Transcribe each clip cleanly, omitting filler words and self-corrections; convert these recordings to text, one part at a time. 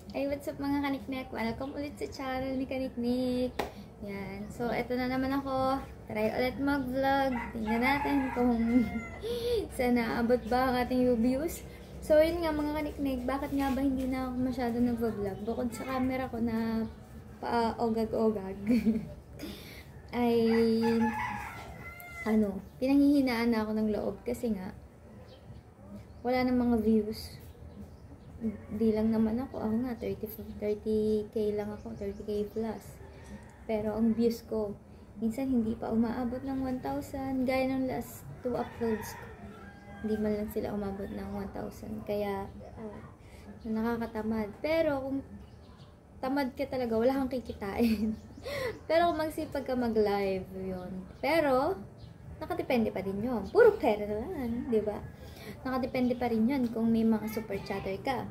Ay, what's up mga kaniknik? Welcome ulit sa channel ni Kaniknik. Yan. So, eto na naman ako. Try ulit mag-vlog. Tingnan natin kung sana abot ba ang ating views. So, yun nga mga kaniknik. Bakit nga ba hindi na ako masyado nag-vlog? Bukod sa camera ko na pa-ogag-ogag. Ay, pinanghihinaan na ako ng loob. Kasi nga, wala na mga views. Di lang naman ako nga 30k lang ako, 30k plus. Pero ang views ko minsan hindi pa umaabot ng 1,000, gaya ng last 2 uploads ko. Hindi man lang sila umabot ng 1,000, kaya nakakatamad. Pero kung tamad ka talaga, wala kang kikitain. Pero kung magsipag ka mag-live, yun. Pero nakadepende pa din yun. Puro pera lang, di ba? Nakadepende pa rin yan kung may mga super chatter ka.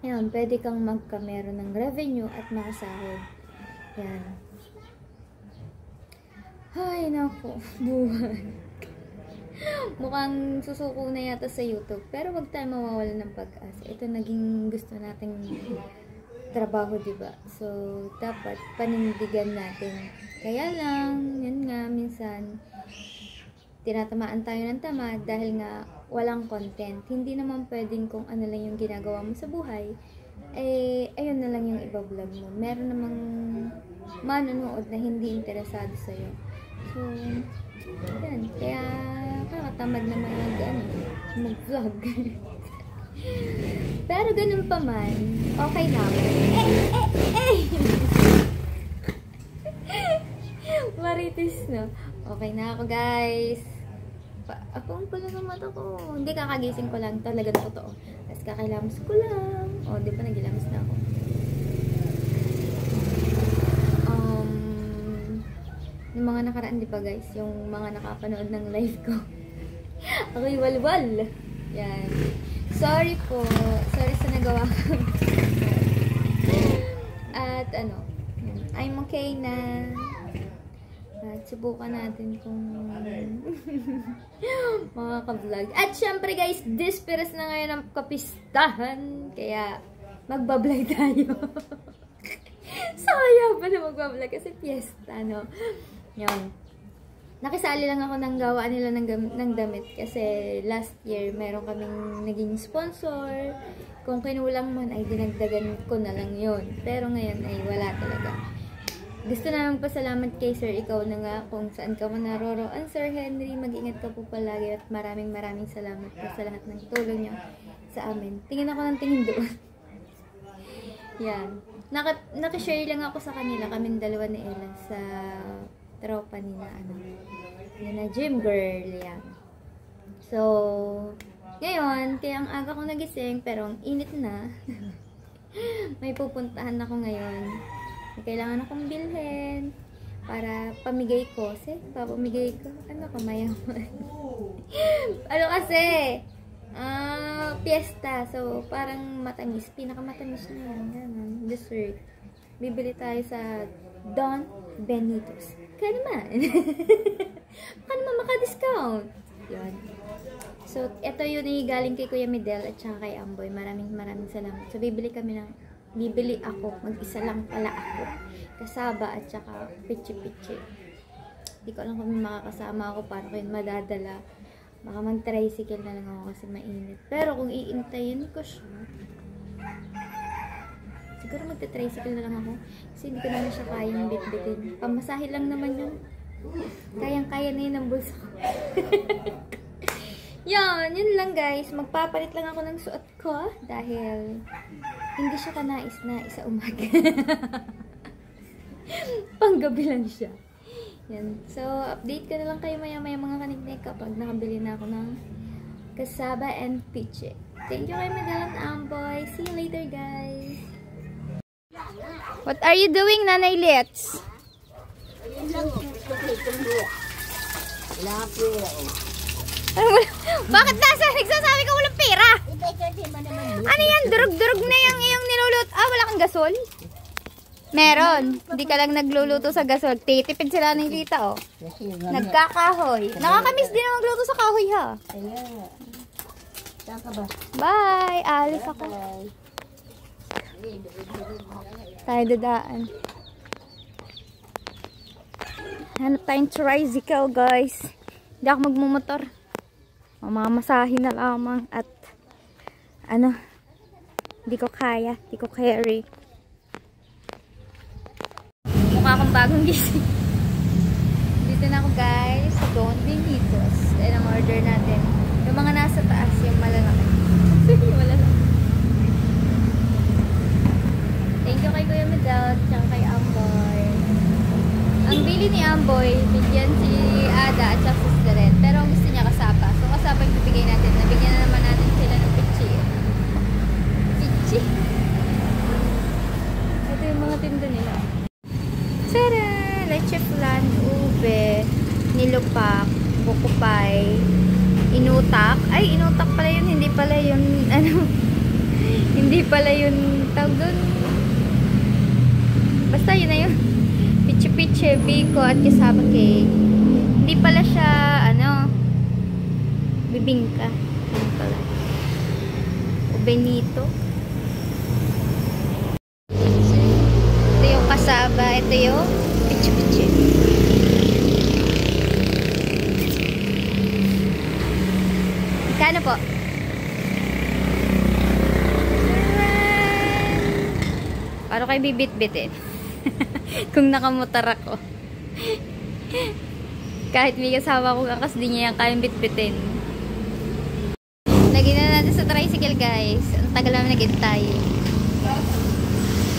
Yan, pwede kang magkamero ng revenue at makasahod. Yan. Ay, naku. Buhay. Mukhang susuko na yata sa YouTube. Pero wag tayo mawawala ng pag-asa. Ito naging gusto nating trabaho, diba? So, dapat panindigan natin. Kaya lang, yun nga, minsan tinatamaan tayo ng tamad dahil nga walang content. Hindi naman pwedeng kung ano lang yung ginagawa mo sa buhay, ayun na lang yung iba-vlog mo. Meron namang manonood na hindi interesado sa'yo. So, yan. Kaya, nakakatamad na mag-vlog. Pero ganun pa man, okay na ako. Marites, no? Okay na ako, guys. Ako ang pala ng mata ko. Hindi, kakagising ko lang. Talaga na totoo. Tapos kakailamas ko lang. O, di ba nagilamas na ako? Yung mga nakaraan, di ba guys? Yung mga nakapanood ng live ko. Ako'y walwal. Yan. Sorry po. Sorry sa nagawa ko. At I'm okay na. At subukan natin kung mga ka-vlog. At syempre guys, disperas na ngayon ang kapistahan. Kaya magbablog tayo. Sayang pa na magbablog kasi fiesta, no? Yun. Nakisali lang ako ng gawa nila ng damit. Kasi last year, meron kaming naging sponsor. Kung kinulang man, ay dinagdagan ko na lang yun. Pero ngayon ay wala talaga. Gusto na magpasalamat kay Sir, ikaw na nga kung saan ka man naroroon. Sir Henry, mag-ingat ka po palagi at maraming salamat po sa lahat ng tulong niyo sa amin. Tingin ako ng tingin doon. Yan. Nakashare lang ako sa kanila, kaming dalawa ni Ella, sa tropa nila, yan na gym girl, yan. So, ngayon, kaya ang aga ko nagising, pero ang init na. May pupuntahan ako ngayon. Kailangan akong bilhin para pamigay ko. Kasi, papamigay ko. Kamayaman. Kasi, fiesta. So, parang matamis. Pinakamatamis na yan. Ganun. Dessert. Bibili tayo sa Don Benito's. Kaya naman. Baka naman maka-discount. Yun. So, ito yun yung galing kay Kuya Midel at saka kay Amboy. Maraming salamat. So, bibili ako. Mag-isa lang pala ako. Kasaba at saka pichi-pichi. Hindi ko alam kung may makakasama ako. Paano ko yun madadala. Baka mag-tricycle na lang ako kasi mainit. Pero kung iintayin ko siya, siguro magta-tricycle na lang ako. Kasi hindi ko naman siya kayang bitbitin. Pamasahe lang naman yun. Kayang-kaya na yun ang bulsa ko. Yun lang guys. Magpapalit lang ako ng suot ko. Dahil hindi siya kanais-nais sa umaga. Panggabi lang siya. Yan. So, update ko na lang kayo maya-maya mga kaniknik kapag nakabili na ako ng kasaba and piche. Thank you kay Madam Amboy. See you later guys. What are you doing, Nanay Let's? Bakit nagsasabi ka walang pera? Ano yan? Durug-durug na yung iyong niluluto. Wala kang gasol? Meron. Hindi ka lang nagluluto sa gasol. Titipid sila ng Lita, oh. Nagkakahoy. Nakakamiss din na magluto sa kahoy, ha? Bye! Alis ako. tayo dadaan. Hanap tayong tricycle, guys. Hindi ako magmumotor. Mamamasahin na lamang at ano, hindi ko kaya, hindi ko carry. Mukha akong bagong gising. Dito na ako, guys, sa Don Benito's. Ayan ang order natin. Yung mga nasa taas, yung malalaki. Yung malalaki. Thank you kay Kuya Medal, tsaka kay Amboy. Ang bili ni Amboy, bigyan si Ada at saka si Siren. Pero ang gusto niya kasapa. So kasapa yung bibigay natin. Nabigyan na naman natin sila ng pichi. Pichi. Ito yung mga tinda nila. Tara! Leche flan, ube, nilupak, bukupay, inutak. Ay, inutak pala yun. Hindi pala yun, ano, hindi pala yun tawag dun. Basta yun na yun. Pichi-pichi, biko, at kasaba cake. Hindi pala siya, ano, bibingka. Ano pala? O benito. Ito yung kasaba. Ito yung pichi-pichi. Kano po? Paano kayo bibit-bitin? Kung nakamotor ako. Kahit may kasama ko kakas, di niya yan kayang bit-bitin. Lagyan na natin sa tricycle, guys. Ang tagal namin naghintay.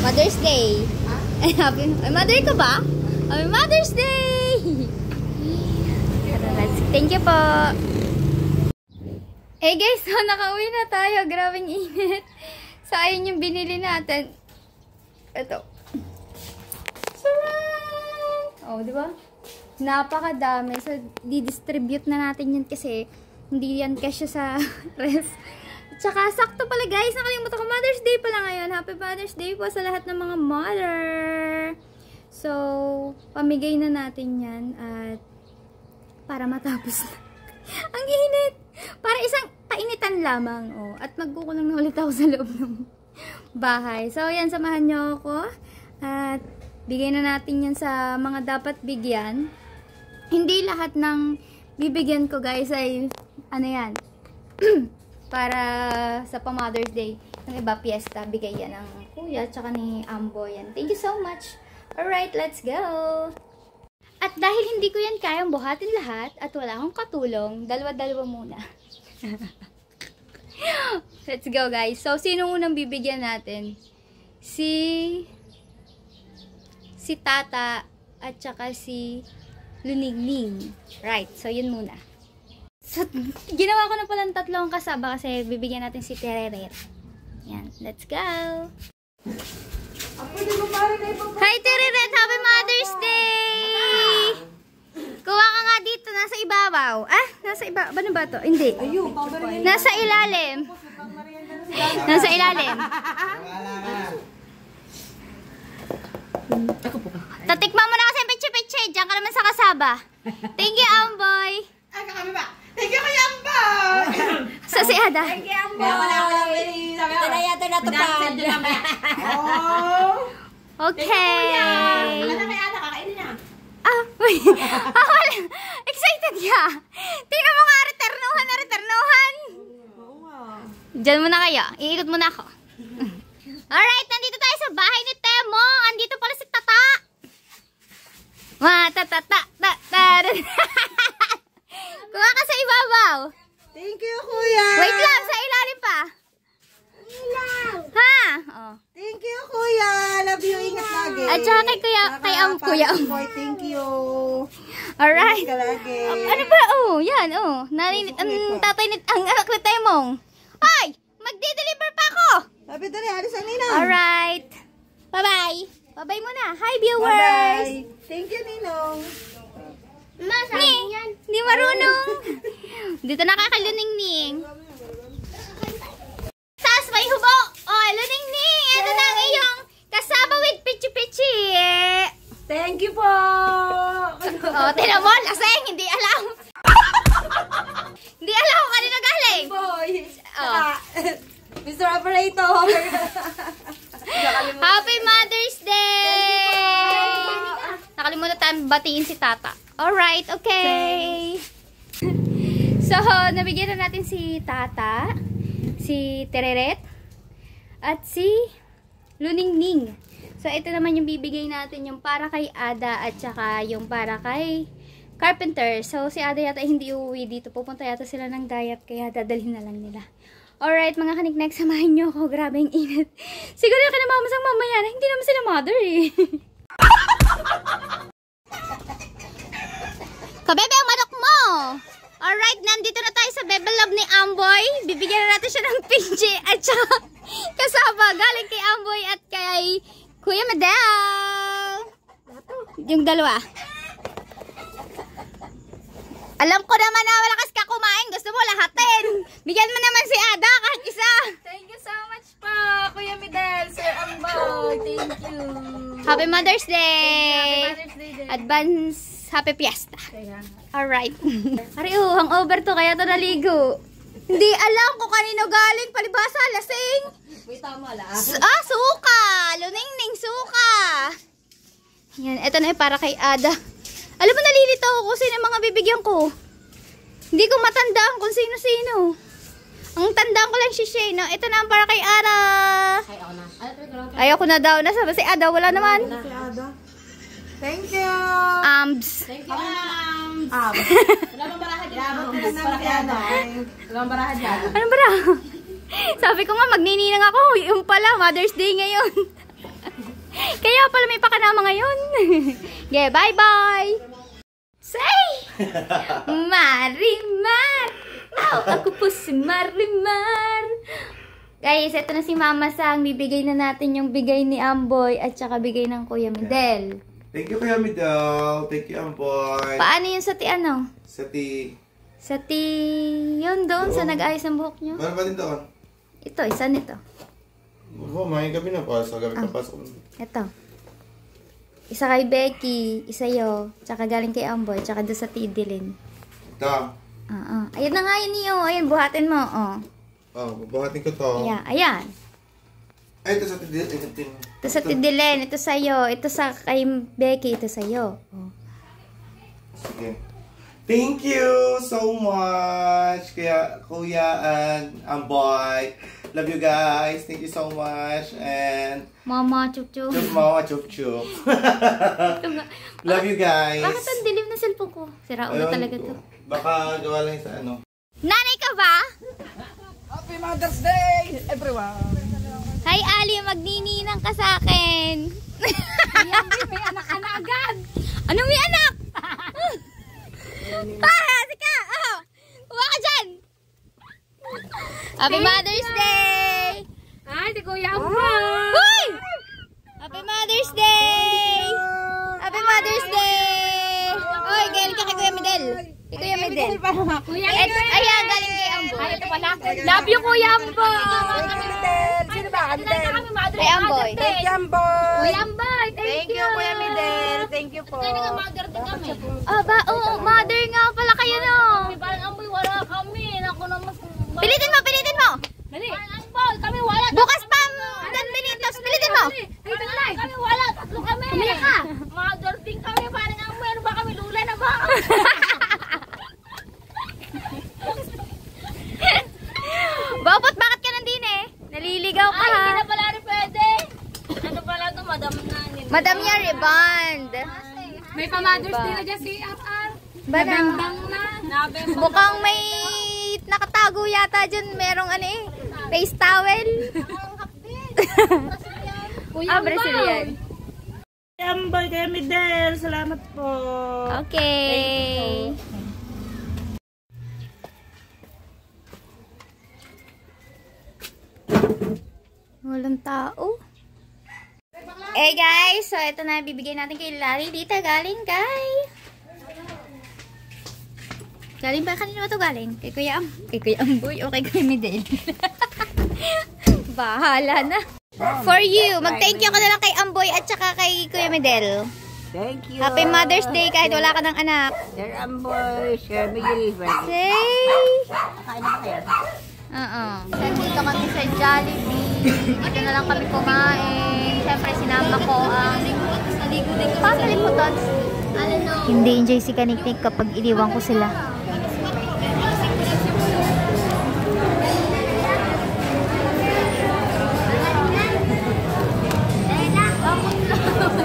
Mother's Day. Happy Mother ka ba? Happy Mother's Day! Thank you po. Eh guys, so nakauwi na tayo. Grabing init. So ayun yung binili natin. Ito. Oh, di ba? Napakadami. So, di-distribute na natin yan kasi hindi yan kasya sa ref. Tsaka, sakto pala guys. Nakalimutan ko, Mother's Day pala ngayon. Happy Mother's Day po sa lahat ng mga mother. So, pamigay na natin yan at para matapos na. Ang init! Para isang painitan lamang. Oh. At magkukulang na ulit ako sa loob ng bahay. So, yan. Samahan nyo ako. At bigay na natin yan sa mga dapat bigyan. Hindi lahat ng bibigyan ko guys ay ano yan para sa pa-Mother's Day. Yung iba piyesta, bigay yan ng kuya tsaka ni Ambo yan. Thank you so much. Alright, let's go! At dahil hindi ko yan kayang buhatin lahat at wala akong katulong, dalawa-dalawa muna. Let's go guys. So, sino unang bibigyan natin? Si Tata at saka si Lunigning. Right. So, yun muna. So, ginawa ko na palang tatlong kasaba kasi bibigyan natin si Tereret. Yan. Let's go! Hi, Tereret! Happy Mother's Day! Kuha ka nga dito. Nasa ibabaw. Ah? Nasa ibabaw. Ano ba to? Hindi. Nasa ilalim. Nasa ilalim. Tatikman mo na kasi yung pichi-pichi. Diyan ka naman sa kasaba. Thank you, Amboy. Ay, kami ba? Thank you, kay Amboy. Sa si Ada. Thank you, Amboy. Ito na yata natupad. Oh. Okay. Ano kay Ada? Kakainin na. Ah, wait. Excited ka. Tingnan mo nga, returnuhan na returnuhan. Oo nga. Diyan muna kayo. Iikot muna ako. Alright, nandito tayo sa bahay ni Temong. Andito pala si Tata. Kuha ka sa ibabaw. Thank you, Kuya. Wait lang, sa ilalim pa. Ha? Oh. Thank you, Kuya. Love you. Ingat lagi. At saka kay Kuya, Kuya. Boy, thank you. Alright. Ingat ka lagi. Ano ba? Oh, yan. Oh. Narinit, ang tatay ni, ang anak ni Temong. Ay! Magde-deliver pa ako. Sabi dali, alis ang ninang. Alright. Bye-bye. Bye-bye muna. Hi, viewers. Bye-bye. Thank you, Ninong. Hindi marunong. Dito nakakaluning-ning. Sas, may hubo. Oh, luning-ning. Ito na ang iyong kasama with pichi-pichi. Thank you po. Oh, tinan mo. Laseng. Hindi alam. Hindi alam kung kanina galing. Boy. Oh. Mr. Operator. Happy Mother's batiin si Tata. Alright, okay. So, nabigyan na natin si Tata, si Tereret, at si Luningning. So, ito naman yung bibigay natin, yung para kay Ada at saka yung para kay Carpenter. So, si Ada yata hindi uuwi dito. Pupunta yata sila ng diet, kaya dadalhin na lang nila. Alright, mga kaniknek, samahan nyo ako. Grabe yung init. Siguro yung kinamamasang mamaya na hindi naman sila mother eh. Kabebe, ang manok mo! Alright, nandito na tayo sa Bebe Love ni Amboy. Bibigyan na natin siya ng pinche at saka kasama galing kay Amboy at kay Kuya Medel. Yung dalawa. Alam ko naman na malakas ka kumain. Gusto mo lahatin. Bigyan mo naman si Ada kahit isa. Thank you so much po, Kuya Medel, Sir Amboy. Thank you. Happy Mother's Day. Happy Mother's Day din. Advance Happy Fiesta. Kaya nga. Alright. Ari, hangover to kaya to naligo. Hindi alam kung kanino galing. Palibasa, lasing. Wait, tama lang. Suka. Luningning, suka. Yan, ito na para kay Ada. Alam mo, nalilito ako kung sino mga bibigyan ko. Hindi ko matandaan kung sino-sino. Ang tandaan ko lang si Shay, no? Ito na ang para kay Ada. Ay, ako na. Ayoko na daw. Nasa si Ada, wala naman. Si Ada. Thank you. Ams. Thank you, Ams. Wala bang baraha dyan? Para kay Ada. Wala bang baraha dyan? Ano ba? Sabi ko nga, magnininang ako. Yung pala, Mother's Day ngayon. Kaya pala may pakanama ngayon. Yeah, bye-bye. Say! Marimar! Oh, ako po si Marimar. Guys, ito na si Mama Sang. Bibigay na natin yung bigay ni Amboy at saka bigay ng Kuya Medel. Thank you, Kuya Medel. Thank you, Amboy. Paano yun sa ano? Sa ti... Sa yun doon, sa nag-ayos ng buhok nyo. Meron ba din doon? Ito, isa nito. Oo, may gabi na pa. Sa gabi kapasok. Ito. Isa kay Becky, isa yo, tsaka galing kay Amboy, tsaka doon sa Tidilin. Ito. Ayan na nga yun iyo. Ayan, buhatin mo. Bubuhatin ko to. Ayan. Ay, ito sa ti... Ito sa Tidilin, ito sa'yo. Ito sa kay Becky, ito sa'yo. Sige. Thank you so much, Kuya and Amboy. Love you guys. Thank you so much. And Mama, chup-chup. Mama, chup-chup. Love you guys. Bakit ang dilim na cellphone ko? Sira ulo talaga to. Baka gawa lang sa ano. Nanay ka ba? Happy Mother's Day, everyone. Hi, Ali. Magnininang ka sa akin. May anak ka na agad. Ano may anak? Sika! Huwa ka dyan! Happy Mother's Day! Ay, si Kuya Amboy. Hoy! Happy Mother's Day! Happy Mother's Day! Hoy, galing ka kay Kuya Medel. Kay Kuya Medel. Ayan, galing kay Amboy. Ito pala. Love you, Kuya Amboy. Sino ba? Amden. Kay Amboy. Thank you, Amboy. Kuya Amboy, thank you. Kuya Medel. Thank you po. Mother din kami. Oo, mother nga pala kayo, no? Parang Amboy, wala kami. Ako na mas... Pilitin mo, pilitin mo! Dali. Amboy, kami wala. Bukas pa, 10 minutos, pilitin mo! Kami wala, tatlo kami. Umiyak ka. Mother din kami, parang Amboy. Ano ba kami, lula na ba? Bopot, bakit ka nandun eh? Naliligaw ka Ay, ha? hindi na pala rin pwede. Ano pala ito, madam na. Madam niya, rebond. May pa-Mother's Day na dyan si RR. Bang na. Nabembang. Mukhang may nakatago yata dyan. Merong ano eh, face towel. Brazilian. Amboy, Kuya Medel. Salamat po. Okay. Walang tao. Eh guys, so ito na bibigay natin kay Larry. Dita, galing kay... Galing ba? Kanino ba ito galing? Kay Kuya Amboy o kay Kuya Medel? Bahala na. For you. Mag-thank you ka na lang kay Amboy at saka kay Kuya Medel. Thank you. Happy Mother's Day kahit wala ka ng anak. Sir Amboy, Sir Miguel. Say! Kain na ba kayo? Oo. Dito kami sa Jollibee. Dito na lang kami kumain. Siyempre sinama ko ang family po doon. Hindi enjoy si Kaniknik kapag iniwan ko sila.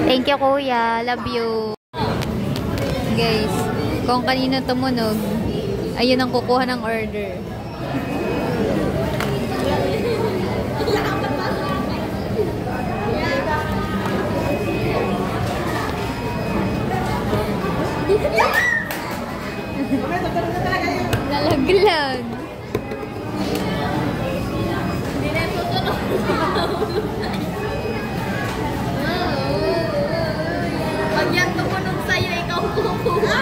Thank you, kuya. Love you. Guys, kung kanino tumunog, ayun ang kukuha ng order. Nalaglag. Hindi na tutunog. Pag yan tumunog sa'yo, ikaw kukuha.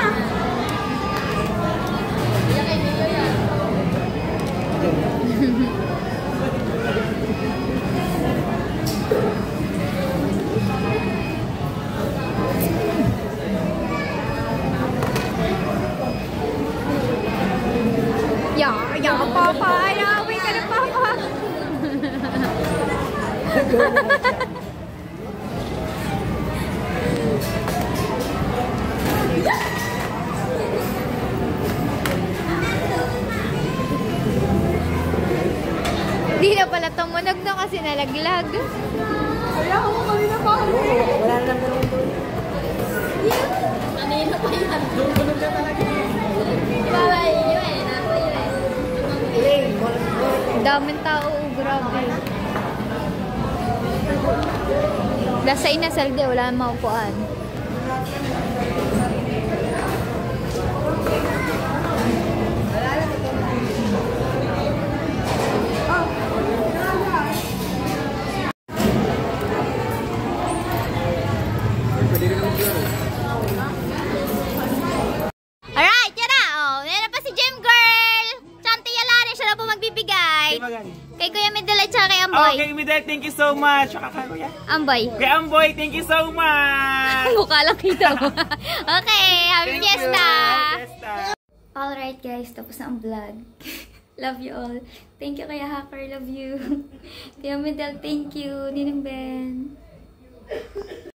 Yeah, Papa. Ayaw, ka na, Papa. Di na pala tumunog na kasi nalaglag. Kaya ako kanina pa. Wala na lang doon. Kanina pa yan. Tumunog na talaga. Baba yun eh. Daming tao, grabe. Nasa inasal di, wala nang maupuan. Alright, yan na. Oh, meron pa si Gym Girl. Chanti Yalari, siya na po magbibigay. Kay Kuya Midel at saka kay Amboy. Okay, Midel, thank you so much. Kuya Amboy. Amboy, thank you so much. Mukha lang kita mo. Okay, happy Thank fiesta. you. Fiesta. Alright guys, tapos na ang vlog. Love you all. Thank you Kuya Hacker, love you. Kuya Midel, thank you. Ninang Ben.